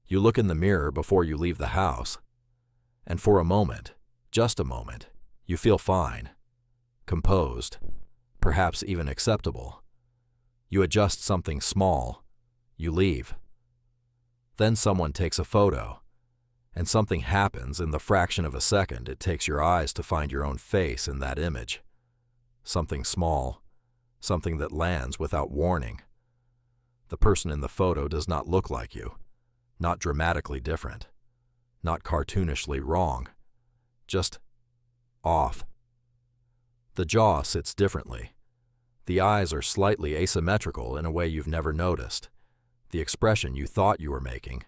You look in the mirror before you leave the house, and for a moment, just a moment, you feel fine, composed, perhaps even acceptable. You adjust something small, you leave. Then someone takes a photo, and something happens in the fraction of a second it takes your eyes to find your own face in that image. Something small, something that lands without warning. The person in the photo does not look like you, not dramatically different, not cartoonishly wrong, just off. The jaw sits differently. The eyes are slightly asymmetrical in a way you've never noticed. The expression you thought you were making,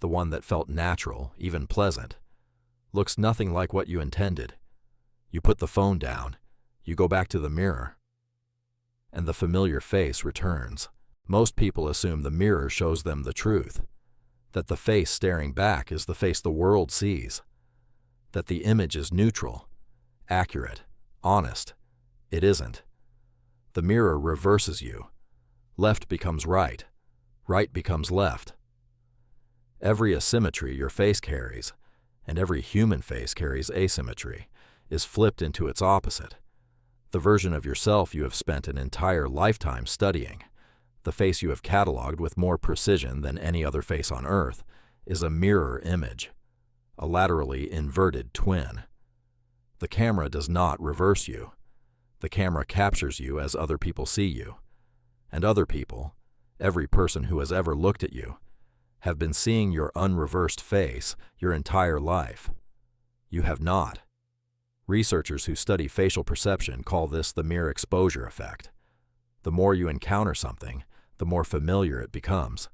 the one that felt natural, even pleasant, looks nothing like what you intended. You put the phone down, you go back to the mirror, and the familiar face returns. Most people assume the mirror shows them the truth, that the face staring back is the face the world sees, that the image is neutral, accurate, honest. It isn't. The mirror reverses you. Left becomes right. Right becomes left. Every asymmetry your face carries, and every human face carries asymmetry, is flipped into its opposite. The version of yourself you have spent an entire lifetime studying, the face you have cataloged with more precision than any other face on Earth, is a mirror image, a laterally inverted twin. The camera does not reverse you. The camera captures you as other people see you. And other people, every person who has ever looked at you, have been seeing your unreversed face your entire life. You have not. Researchers who study facial perception call this the mere exposure effect. The more you encounter something, the more familiar it becomes.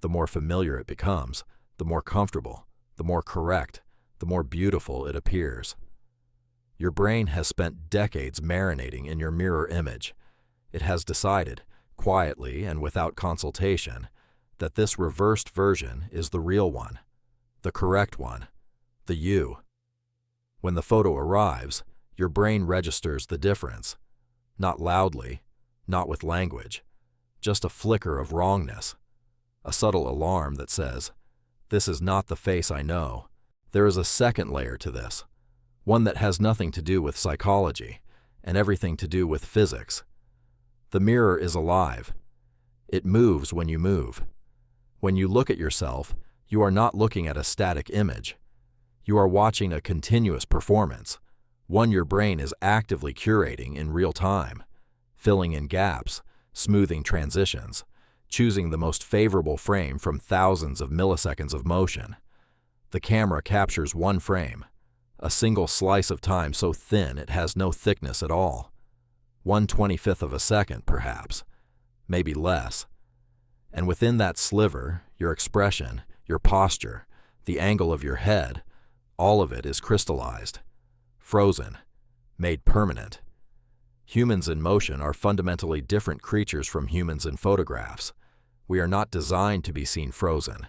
The more familiar it becomes, the more comfortable, the more correct, the more beautiful it appears. Your brain has spent decades marinating in your mirror image. It has decided, quietly and without consultation, that this reversed version is the real one, the correct one, the you. When the photo arrives, your brain registers the difference, not loudly, not with language, just a flicker of wrongness, a subtle alarm that says, "This is not the face I know." There is a second layer to this, one that has nothing to do with psychology and everything to do with physics. The mirror is alive. It moves when you move. When you look at yourself, you are not looking at a static image. You are watching a continuous performance, one your brain is actively curating in real time, filling in gaps, smoothing transitions, choosing the most favorable frame from thousands of milliseconds of motion. The camera captures one frame, a single slice of time so thin it has no thickness at all. 1/25th of a second, perhaps, maybe less. And within that sliver, your expression, your posture, the angle of your head, all of it is crystallized, frozen, made permanent. Humans in motion are fundamentally different creatures from humans in photographs. We are not designed to be seen frozen.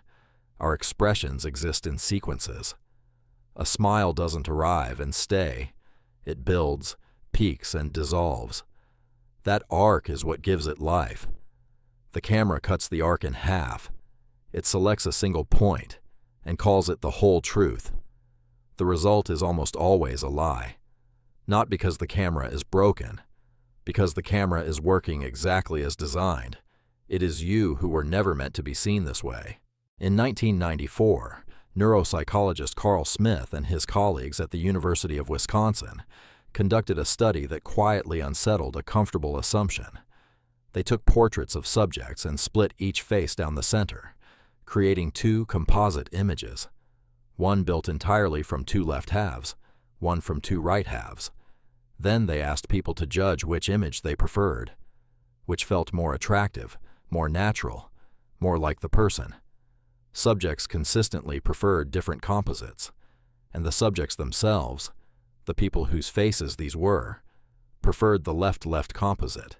Our expressions exist in sequences. A smile doesn't arrive and stay. It builds, peaks, and dissolves. That arc is what gives it life. The camera cuts the arc in half. It selects a single point and calls it the whole truth. The result is almost always a lie. Not because the camera is broken, because the camera is working exactly as designed. It is you who were never meant to be seen this way. In 1994, neuropsychologist Carl Smith and his colleagues at the University of Wisconsin conducted a study that quietly unsettled a comfortable assumption. They took portraits of subjects and split each face down the center, creating two composite images, one built entirely from two left halves, one from two right halves. Then they asked people to judge which image they preferred, which felt more attractive, more natural, more like the person. Subjects consistently preferred different composites, and the subjects themselves, the people whose faces these were, preferred the left-left composite,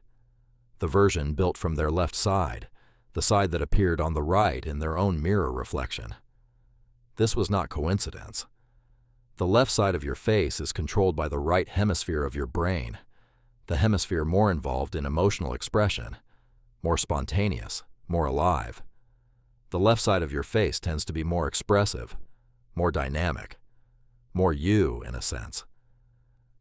the version built from their left side, the side that appeared on the right in their own mirror reflection. This was not coincidence. The left side of your face is controlled by the right hemisphere of your brain, the hemisphere more involved in emotional expression, more spontaneous, more alive. The left side of your face tends to be more expressive, more dynamic, more you in a sense.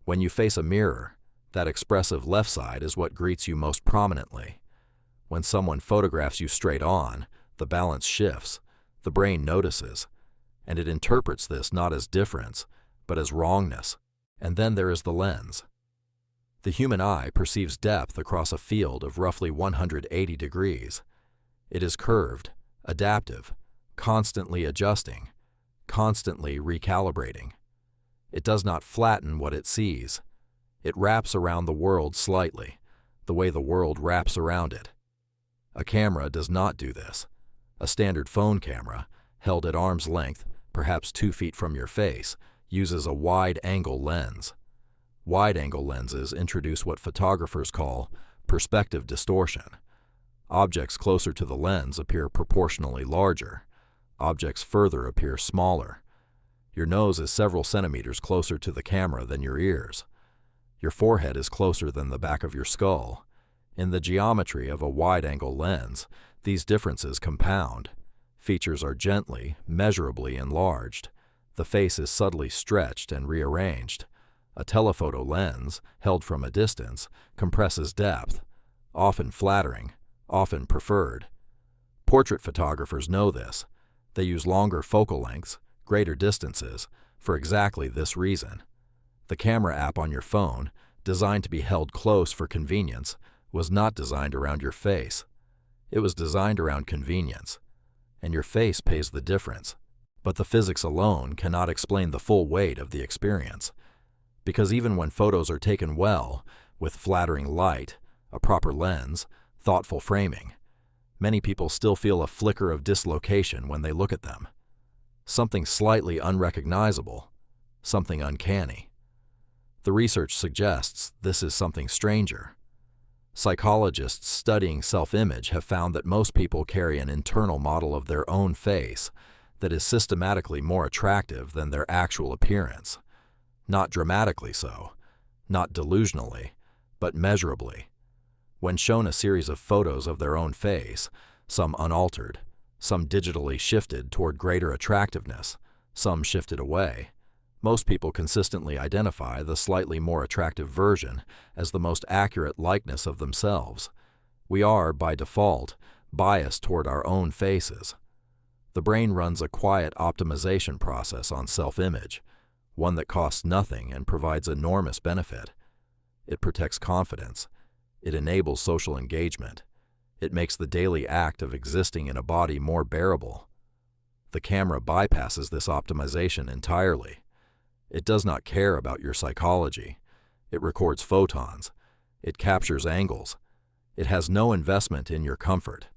When you face a mirror, that expressive left side is what greets you most prominently. When someone photographs you straight on, the balance shifts, the brain notices, and it interprets this not as difference, but as wrongness. And then there is the lens. The human eye perceives depth across a field of roughly 180 degrees. It is curved, adaptive, constantly adjusting, constantly recalibrating. It does not flatten what it sees. It wraps around the world slightly, the way the world wraps around it. A camera does not do this. A standard phone camera, held at arm's length, perhaps 2 feet from your face, uses a wide-angle lens. Wide-angle lenses introduce what photographers call perspective distortion. Objects closer to the lens appear proportionally larger. Objects further appear smaller. Your nose is several centimeters closer to the camera than your ears. Your forehead is closer than the back of your skull. In the geometry of a wide-angle lens, these differences compound. Features are gently, measurably enlarged. The face is subtly stretched and rearranged. A telephoto lens, held from a distance, compresses depth, often flattering, often preferred. Portrait photographers know this. They use longer focal lengths, greater distances, for exactly this reason. The camera app on your phone, designed to be held close for convenience, was not designed around your face. It was designed around convenience, and your face pays the difference. But the physics alone cannot explain the full weight of the experience, because even when photos are taken well, with flattering light, a proper lens, thoughtful framing, many people still feel a flicker of dislocation when they look at them. Something slightly unrecognizable, something uncanny. The research suggests this is something stranger. Psychologists studying self-image have found that most people carry an internal model of their own face that is systematically more attractive than their actual appearance. Not dramatically so, not delusionally, but measurably. When shown a series of photos of their own face, some unaltered, some digitally shifted toward greater attractiveness, some shifted away, most people consistently identify the slightly more attractive version as the most accurate likeness of themselves. We are, by default, biased toward our own faces. The brain runs a quiet optimization process on self-image, one that costs nothing and provides enormous benefit. It protects confidence. It enables social engagement. It makes the daily act of existing in a body more bearable. The camera bypasses this optimization entirely. It does not care about your psychology. It records photons. It captures angles. It has no investment in your comfort.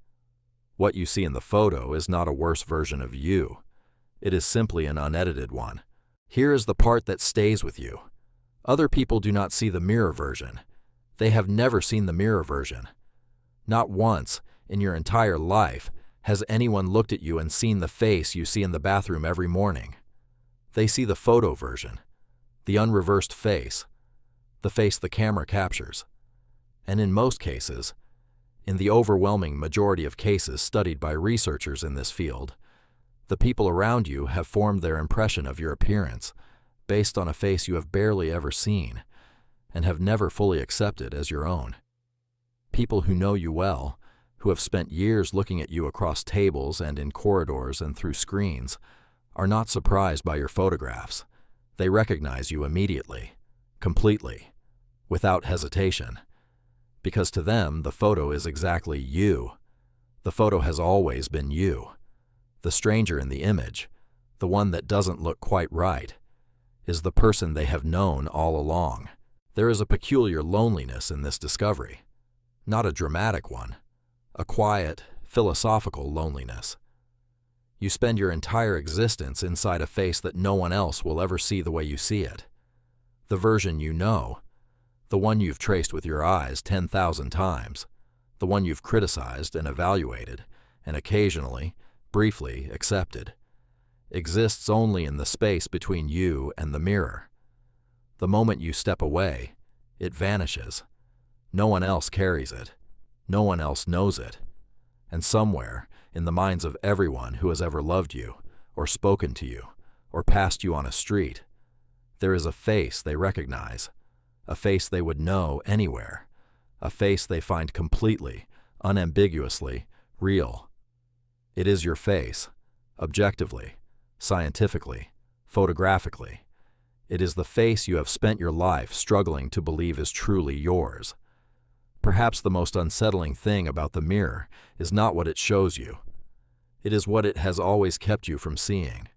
What you see in the photo is not a worse version of you. It is simply an unedited one. Here is the part that stays with you. Other people do not see the mirror version. They have never seen the mirror version. Not once in your entire life has anyone looked at you and seen the face you see in the bathroom every morning. They see the photo version, the unreversed face, the face the camera captures. And in most cases, in the overwhelming majority of cases studied by researchers in this field, the people around you have formed their impression of your appearance based on a face you have barely ever seen and have never fully accepted as your own. People who know you well, who have spent years looking at you across tables and in corridors and through screens, are not surprised by your photographs. They recognize you immediately, completely, without hesitation, because to them the photo is exactly you. The photo has always been you. The stranger in the image, the one that doesn't look quite right, is the person they have known all along. There is a peculiar loneliness in this discovery, not a dramatic one, a quiet, philosophical loneliness. You spend your entire existence inside a face that no one else will ever see the way you see it. The version you know, the one you've traced with your eyes 10,000 times, the one you've criticized and evaluated, and occasionally, briefly accepted, exists only in the space between you and the mirror. The moment you step away, it vanishes. No one else carries it. No one else knows it. And somewhere, in the minds of everyone who has ever loved you, or spoken to you, or passed you on a street. There is a face they recognize, a face they would know anywhere, a face they find completely, unambiguously real. It is your face, objectively, scientifically, photographically. It is the face you have spent your life struggling to believe is truly yours. Perhaps the most unsettling thing about the mirror is not what it shows you. It is what it has always kept you from seeing.